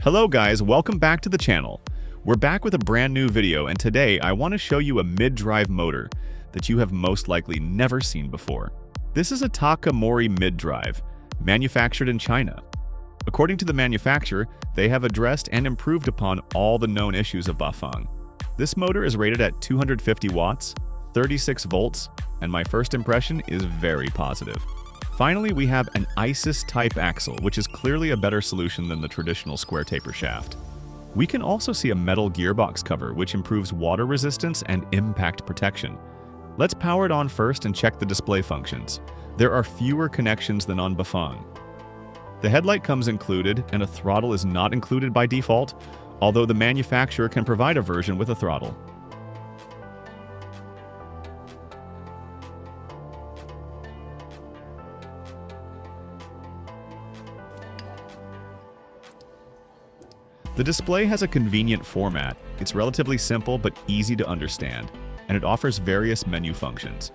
Hello guys, welcome back to the channel. We're back with a brand new video, and today I want to show you a mid-drive motor that you have most likely never seen before. This is a TAKAMORI mid-drive, manufactured in China. According to the manufacturer, they have addressed and improved upon all the known issues of Bafang. This motor is rated at 250 watts, 36 volts, and my first impression is very positive. Finally, we have an Ratchet-type axle, which is clearly a better solution than the traditional square taper shaft. We can also see a metal gearbox cover, which improves water resistance and impact protection. Let's power it on first and check the display functions. There are fewer connections than on Bafang. The headlight comes included, and a throttle is not included by default, although the manufacturer can provide a version with a throttle. The display has a convenient format. It's relatively simple but easy to understand, and it offers various menu functions.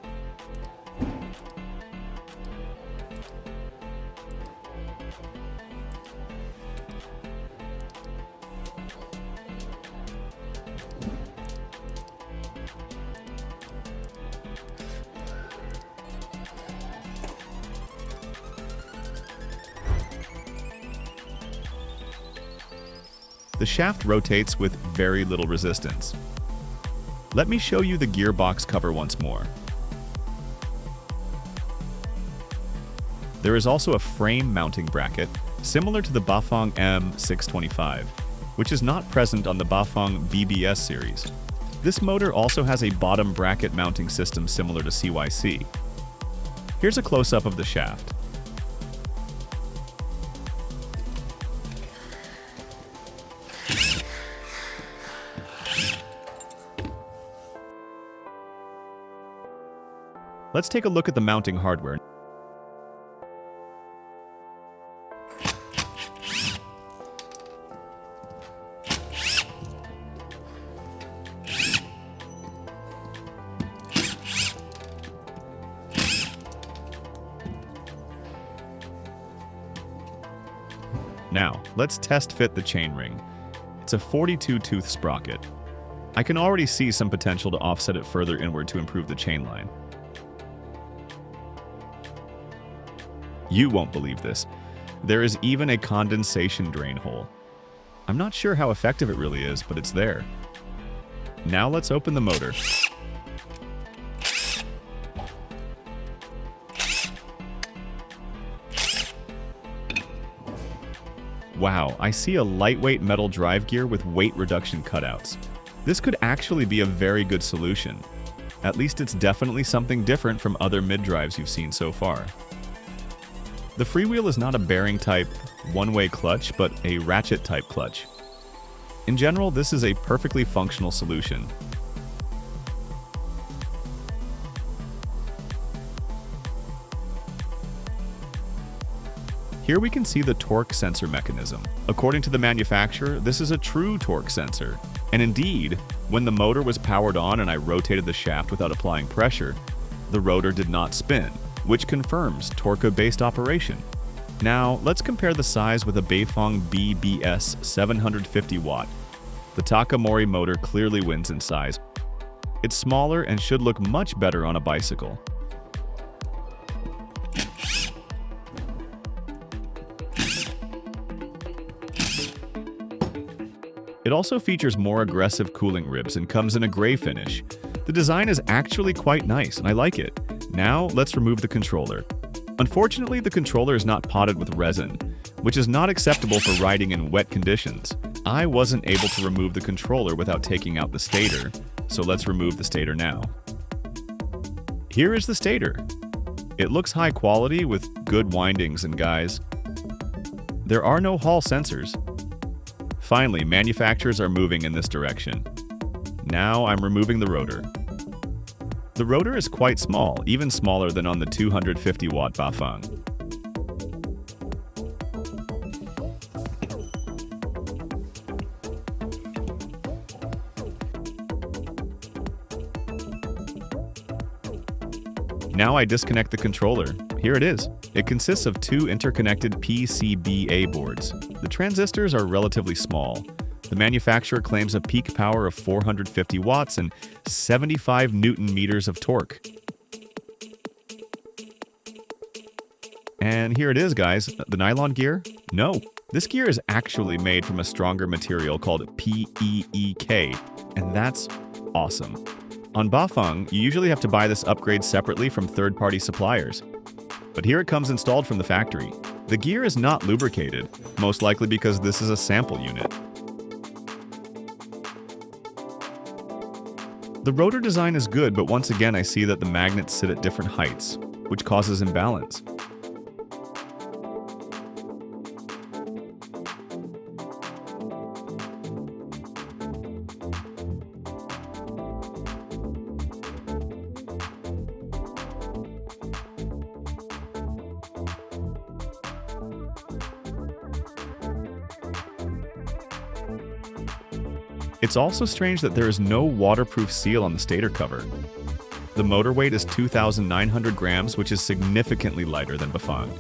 The shaft rotates with very little resistance. Let me show you the gearbox cover once more. There is also a frame mounting bracket, similar to the Bafang M625, which is not present on the Bafang BBS series. This motor also has a bottom bracket mounting system similar to CYC. Here's a close-up of the shaft. Let's take a look at the mounting hardware. Now, let's test fit the chainring. It's a 42-tooth sprocket. I can already see some potential to offset it further inward to improve the chain line. You won't believe this. There is even a condensation drain hole. I'm not sure how effective it really is, but it's there. Now let's open the motor. Wow, I see a lightweight metal drive gear with weight reduction cutouts. This could actually be a very good solution. At least it's definitely something different from other mid-drives you've seen so far. The freewheel is not a bearing-type, one-way clutch, but a ratchet-type clutch. In general, this is a perfectly functional solution. Here we can see the torque sensor mechanism. According to the manufacturer, this is a true torque sensor. And indeed, when the motor was powered on and I rotated the shaft without applying pressure, the rotor did not spin, which confirms torque-based operation. Now, let's compare the size with a Bafang BBS 750 watt. The TAKAMORI motor clearly wins in size. It's smaller and should look much better on a bicycle. It also features more aggressive cooling ribs and comes in a gray finish. The design is actually quite nice, and I like it. Now, let's remove the controller. Unfortunately, the controller is not potted with resin, which is not acceptable for riding in wet conditions. I wasn't able to remove the controller without taking out the stator, so let's remove the stator now. Here is the stator. It looks high quality with good windings and guys. There are no Hall sensors. Finally, manufacturers are moving in this direction. Now I'm removing the rotor. The rotor is quite small, even smaller than on the 250 watt Bafang. Now I disconnect the controller. Here it is. It consists of two interconnected PCBA boards. The transistors are relatively small. The manufacturer claims a peak power of 450 watts and 75 Newton meters of torque. And here it is, guys. The nylon gear? No. This gear is actually made from a stronger material called PEEK, and that's awesome. On Bafang, you usually have to buy this upgrade separately from third-party suppliers. But here it comes installed from the factory. The gear is not lubricated, most likely because this is a sample unit. The rotor design is good, but once again I see that the magnets sit at different heights, which causes imbalance. It's also strange that there is no waterproof seal on the stator cover. The motor weight is 2,900 grams, which is significantly lighter than Bafang.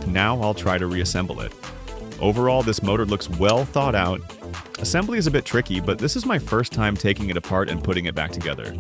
Now I'll try to reassemble it. Overall, this motor looks well thought out. Assembly is a bit tricky, but this is my first time taking it apart and putting it back together.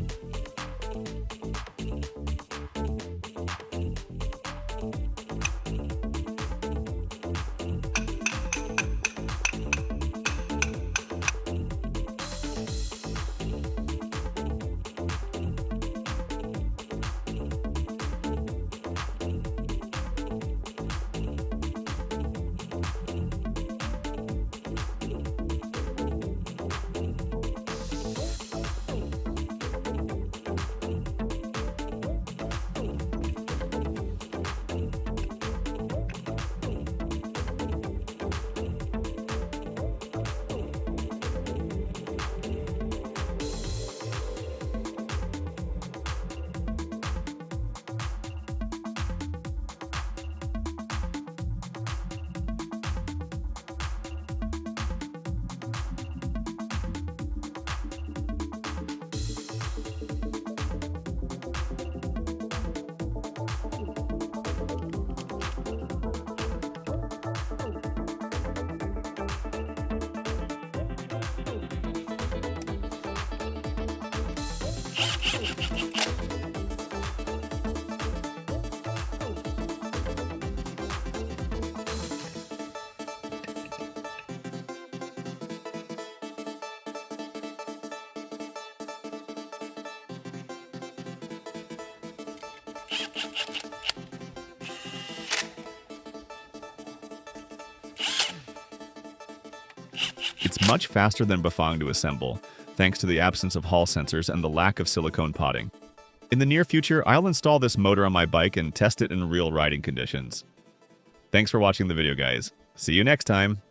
It's much faster than Bafang to assemble, thanks to the absence of hall sensors and the lack of silicone potting. In the near future, I'll install this motor on my bike and test it in real riding conditions. Thanks for watching the video, guys. See you next time!